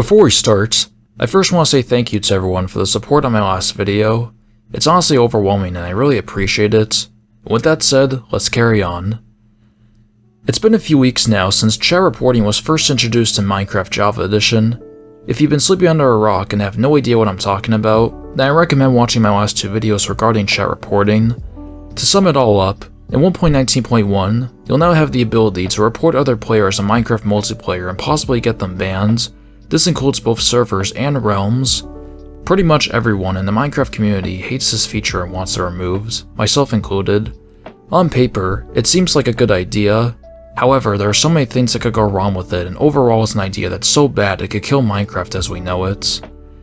Before we start, I first want to say thank you to everyone for the support on my last video. It's honestly overwhelming and I really appreciate it. With that said, let's carry on. It's been a few weeks now since chat reporting was first introduced in Minecraft Java Edition. If you've been sleeping under a rock and have no idea what I'm talking about, then I recommend watching my last two videos regarding chat reporting. To sum it all up, in 1.19.1, you'll now have the ability to report other players in Minecraft multiplayer and possibly get them banned. This includes both servers and realms. Pretty much everyone in the Minecraft community hates this feature and wants it removed, myself included. On paper, it seems like a good idea. However, there are so many things that could go wrong with it, and overall it's an idea that's so bad it could kill Minecraft as we know it.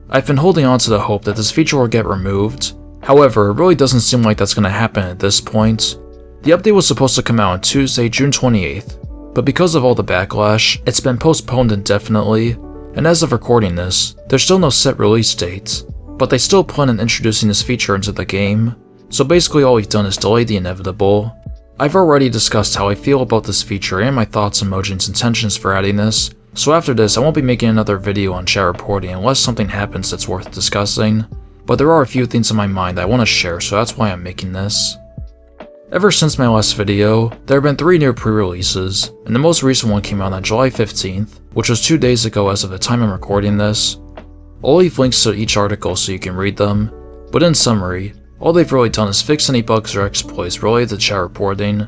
I've been holding on to the hope that this feature will get removed. However, it really doesn't seem like that's going to happen at this point. The update was supposed to come out on Tuesday, June 28th, but because of all the backlash, it's been postponed indefinitely. And as of recording this, there's still no set release date, but they still plan on introducing this feature into the game, so basically all we've done is delay the inevitable. I've already discussed how I feel about this feature and my thoughts on Mojang's intentions for adding this, so after this I won't be making another video on chat reporting unless something happens that's worth discussing, but there are a few things in my mind that I want to share, so that's why I'm making this. Ever since my last video, there have been 3 new pre-releases, and the most recent one came out on July 15th, which was 2 days ago as of the time I'm recording this. I'll leave links to each article so you can read them, but in summary, all they've really done is fix any bugs or exploits related to chat reporting.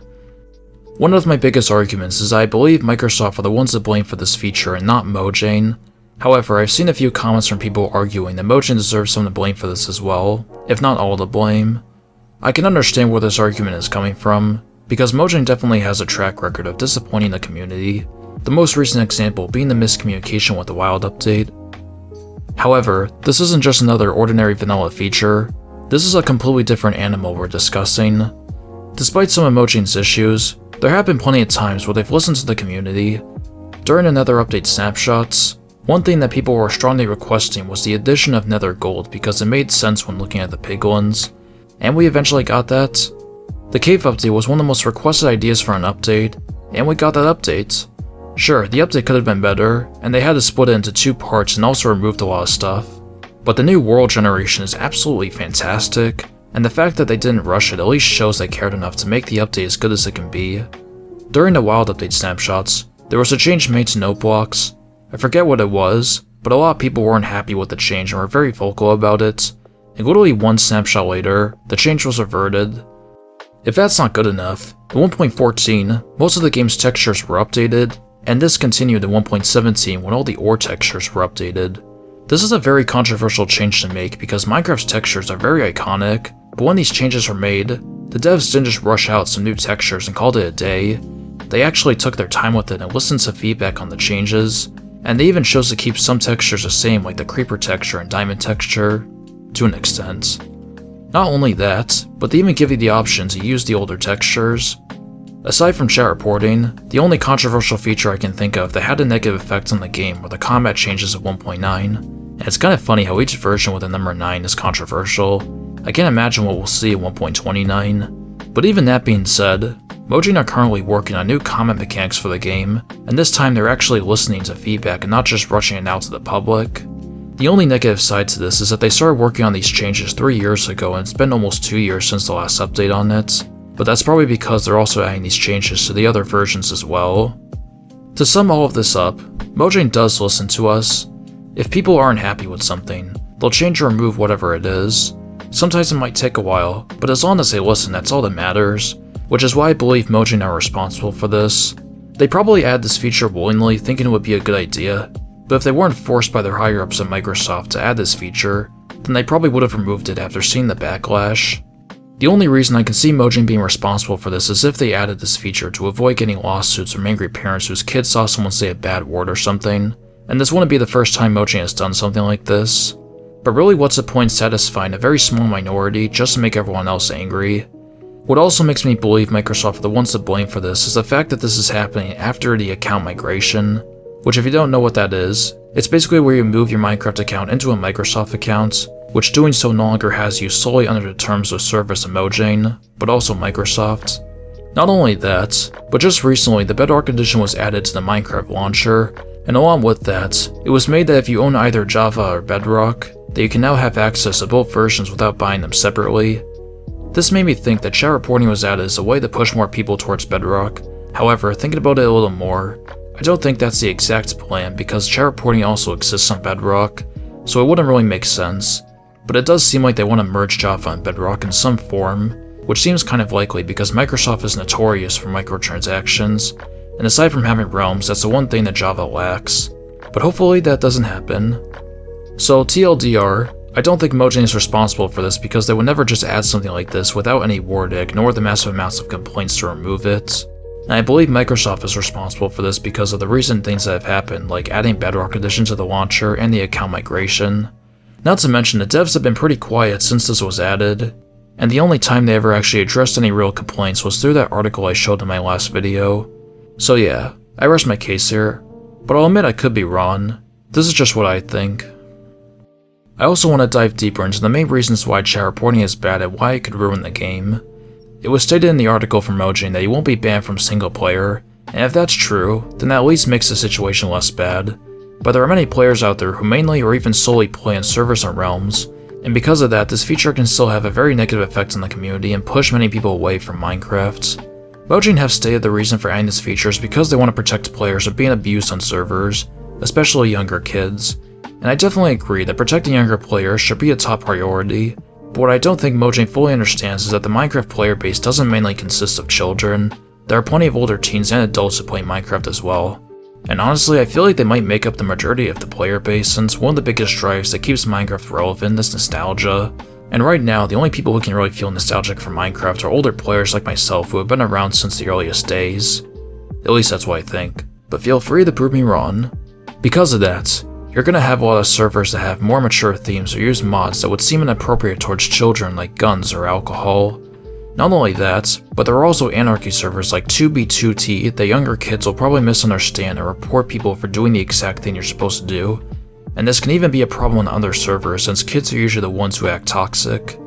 One of my biggest arguments is I believe Microsoft are the ones to blame for this feature and not Mojang. However, I've seen a few comments from people arguing that Mojang deserves some of the blame for this as well, if not all the blame. I can understand where this argument is coming from, because Mojang definitely has a track record of disappointing the community, the most recent example being the miscommunication with the Wild update. However, this isn't just another ordinary vanilla feature, this is a completely different animal we're discussing. Despite some of Mojang's issues, there have been plenty of times where they've listened to the community. During the Nether update snapshots, one thing that people were strongly requesting was the addition of Nether Gold because it made sense when looking at the piglins. And we eventually got that. The cave update was one of the most requested ideas for an update, and we got that update. Sure, the update could have been better, and they had to split it into 2 parts and also removed a lot of stuff, but the new world generation is absolutely fantastic, and the fact that they didn't rush it at least shows they cared enough to make the update as good as it can be. During the Wild update snapshots, there was a change made to note blocks. I forget what it was, but a lot of people weren't happy with the change and were very vocal about it. And literally 1 snapshot later, the change was reverted. If that's not good enough, in 1.14, most of the game's textures were updated, and this continued in 1.17 when all the ore textures were updated. This is a very controversial change to make because Minecraft's textures are very iconic, but when these changes were made, the devs didn't just rush out some new textures and called it a day. They actually took their time with it and listened to feedback on the changes, and they even chose to keep some textures the same like the creeper texture and diamond texture. To an extent. Not only that, but they even give you the option to use the older textures. Aside from chat reporting, the only controversial feature I can think of that had a negative effect on the game were the combat changes of 1.9, and it's kind of funny how each version with the number 9 is controversial. I can't imagine what we'll see at 1.29. But even that being said, Mojang are currently working on new combat mechanics for the game, and this time they're actually listening to feedback and not just rushing it out to the public. The only negative side to this is that they started working on these changes 3 years ago and it's been almost 2 years since the last update on it, but that's probably because they're also adding these changes to the other versions as well. To sum all of this up, Mojang does listen to us. If people aren't happy with something, they'll change or remove whatever it is. Sometimes it might take a while, but as long as they listen, that's all that matters, which is why I believe Mojang are responsible for this. They probably add this feature willingly thinking it would be a good idea, but if they weren't forced by their higher-ups at Microsoft to add this feature, then they probably would have removed it after seeing the backlash. The only reason I can see Mojang being responsible for this is if they added this feature to avoid getting lawsuits from angry parents whose kids saw someone say a bad word or something, and this wouldn't be the first time Mojang has done something like this. But really, what's the point satisfying a very small minority just to make everyone else angry? What also makes me believe Microsoft are the ones to blame for this is the fact that this is happening after the account migration, which if you don't know what that is, it's basically where you move your Minecraft account into a Microsoft account, which doing so no longer has you solely under the terms of service of Mojang, but also Microsoft. Not only that, but just recently the Bedrock edition was added to the Minecraft launcher, And along with that, it was made that if you own either Java or Bedrock, that you can now have access to both versions without buying them separately. This made me think that chat reporting was added as a way to push more people towards Bedrock. However, thinking about it a little more, I don't think that's the exact plan because chat reporting also exists on Bedrock, so it wouldn't really make sense. But it does seem like they want to merge Java and Bedrock in some form, which seems kind of likely because Microsoft is notorious for microtransactions, and aside from having realms, that's the one thing that Java lacks. But hopefully that doesn't happen. So TLDR, I don't think Mojang is responsible for this because they would never just add something like this without any war to ignore the massive amounts of complaints to remove it. And I believe Microsoft is responsible for this because of the recent things that have happened, like adding Bedrock Edition to the launcher and the account migration. Not to mention the devs have been pretty quiet since this was added, and the only time they ever actually addressed any real complaints was through that article I showed in my last video. So yeah, I rest my case here, but I'll admit I could be wrong. This is just what I think. I also want to dive deeper into the main reasons why chat reporting is bad and why it could ruin the game. It was stated in the article from Mojang that you won't be banned from single player, and if that's true, then that at least makes the situation less bad. But there are many players out there who mainly or even solely play on servers and realms, and because of that, this feature can still have a very negative effect on the community and push many people away from Minecraft. Mojang have stated the reason for adding this feature is because they want to protect players from being abused on servers, especially younger kids. And I definitely agree that protecting younger players should be a top priority, but what I don't think Mojang fully understands is that the Minecraft player base doesn't mainly consist of children. There are plenty of older teens and adults who play Minecraft as well. And honestly, I feel like they might make up the majority of the player base since one of the biggest drives that keeps Minecraft relevant is nostalgia. And right now, the only people who can really feel nostalgic for Minecraft are older players like myself who have been around since the earliest days. At least that's what I think, but feel free to prove me wrong. Because of that, you're gonna have a lot of servers that have more mature themes or use mods that would seem inappropriate towards children like guns or alcohol. Not only that, but there are also anarchy servers like 2B2T that younger kids will probably misunderstand or report people for doing the exact thing you're supposed to do. And this can even be a problem on other servers since kids are usually the ones who act toxic.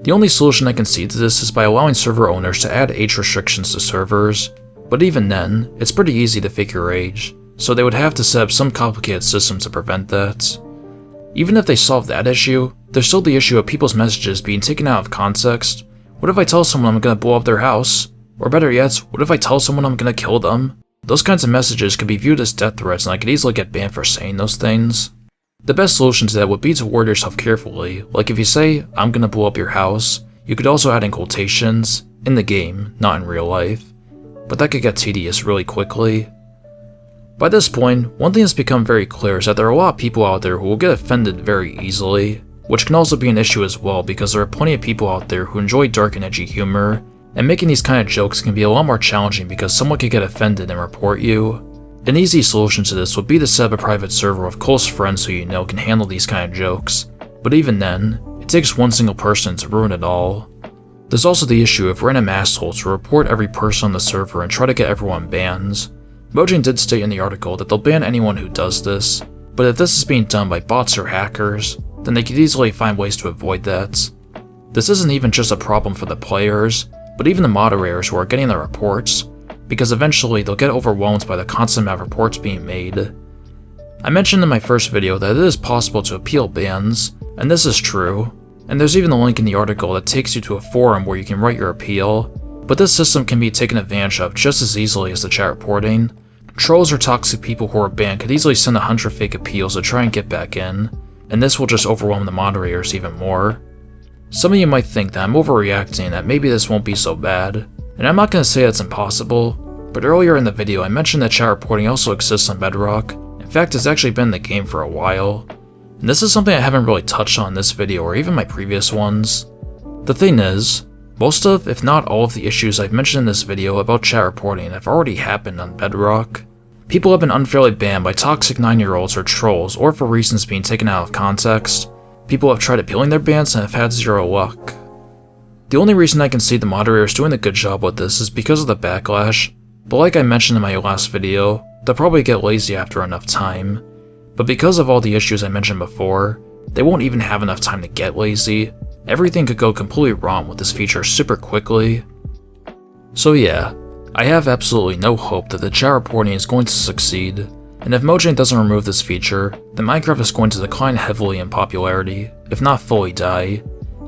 The only solution I can see to this is by allowing server owners to add age restrictions to servers, but even then, it's pretty easy to fake your age, so they would have to set up some complicated system to prevent that. Even if they solve that issue, there's still the issue of people's messages being taken out of context. What if I tell someone I'm gonna blow up their house? Or better yet, what if I tell someone I'm gonna kill them? Those kinds of messages could be viewed as death threats and I could easily get banned for saying those things. The best solution to that would be to word yourself carefully, like if you say, I'm gonna blow up your house, you could also add in quotations, in the game, not in real life. But that could get tedious really quickly. By this point, one thing that's become very clear is that there are a lot of people out there who will get offended very easily, which can also be an issue as well because there are plenty of people out there who enjoy dark and edgy humor, and making these kind of jokes can be a lot more challenging because someone could get offended and report you. An easy solution to this would be to set up a private server with close friends who you know can handle these kind of jokes, but even then, it takes one single person to ruin it all. There's also the issue of random assholes who report every person on the server and try to get everyone banned. Mojang did state in the article that they'll ban anyone who does this, but if this is being done by bots or hackers, then they could easily find ways to avoid that. This isn't even just a problem for the players, but even the moderators who are getting the reports, because eventually they'll get overwhelmed by the constant amount of reports being made. I mentioned in my first video that it is possible to appeal bans, and this is true, and there's even a link in the article that takes you to a forum where you can write your appeal, but this system can be taken advantage of just as easily as the chat reporting. Trolls or toxic people who are banned could easily send 100 fake appeals to try and get back in, and this will just overwhelm the moderators even more. Some of you might think that I'm overreacting and that maybe this won't be so bad, and I'm not going to say it's impossible, but earlier in the video I mentioned that chat reporting also exists on Bedrock. In fact, it's actually been in the game for a while, and this is something I haven't really touched on in this video or even my previous ones. The thing is, most of, if not all of the issues I've mentioned in this video about chat reporting have already happened on Bedrock. People have been unfairly banned by toxic 9-year-olds or trolls or for reasons being taken out of context. People have tried appealing their bans and have had zero luck. The only reason I can see the moderators doing a good job with this is because of the backlash, but like I mentioned in my last video, they'll probably get lazy after enough time. But because of all the issues I mentioned before, they won't even have enough time to get lazy. Everything could go completely wrong with this feature super quickly. So yeah, I have absolutely no hope that the chat reporting is going to succeed. and if Mojang doesn't remove this feature, then Minecraft is going to decline heavily in popularity, if not fully die.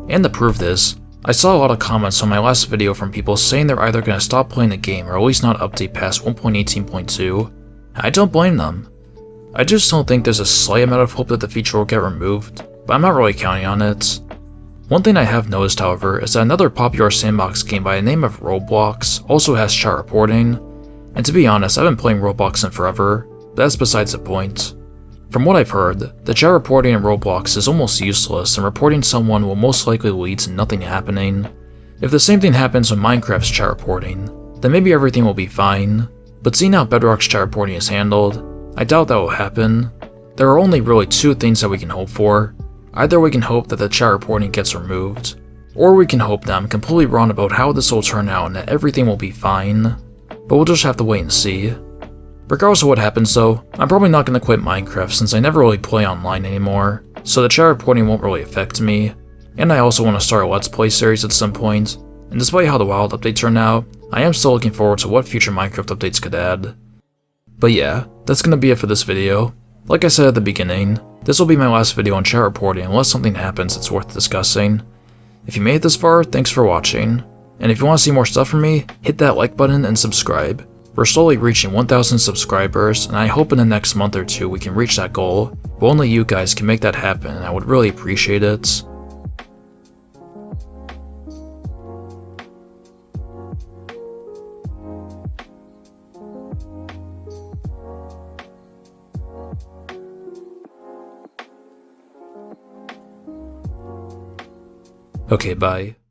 And to prove this, I saw a lot of comments on my last video from people saying they're either going to stop playing the game or at least not update past 1.18.2. I don't blame them. I just don't think there's a slight amount of hope that the feature will get removed, but I'm not really counting on it. One thing I have noticed, however, is that another popular sandbox game by the name of Roblox also has chat reporting, and to be honest, I've been playing Roblox in forever, but that's besides the point. From what I've heard, the chat reporting in Roblox is almost useless, and reporting someone will most likely lead to nothing happening. If the same thing happens with Minecraft's chat reporting, then maybe everything will be fine, but seeing how Bedrock's chat reporting is handled, I doubt that will happen. There are only really two things that we can hope for. Either we can hope that the chat reporting gets removed, or we can hope that I'm completely wrong about how this will turn out and that everything will be fine, but we'll just have to wait and see. Regardless of what happens though, I'm probably not going to quit Minecraft since I never really play online anymore, so the chat reporting won't really affect me, and I also want to start a Let's Play series at some point, and despite how the Wild update turned out, I am still looking forward to what future Minecraft updates could add. But yeah, that's going to be it for this video. Like I said at the beginning, this will be my last video on chat reporting unless something happens that's worth discussing. If you made it this far, thanks for watching, and if you want to see more stuff from me, hit that like button and subscribe. We're slowly reaching 1,000 subscribers, and I hope in the next month or two we can reach that goal, but only you guys can make that happen and I would really appreciate it. Okay, bye.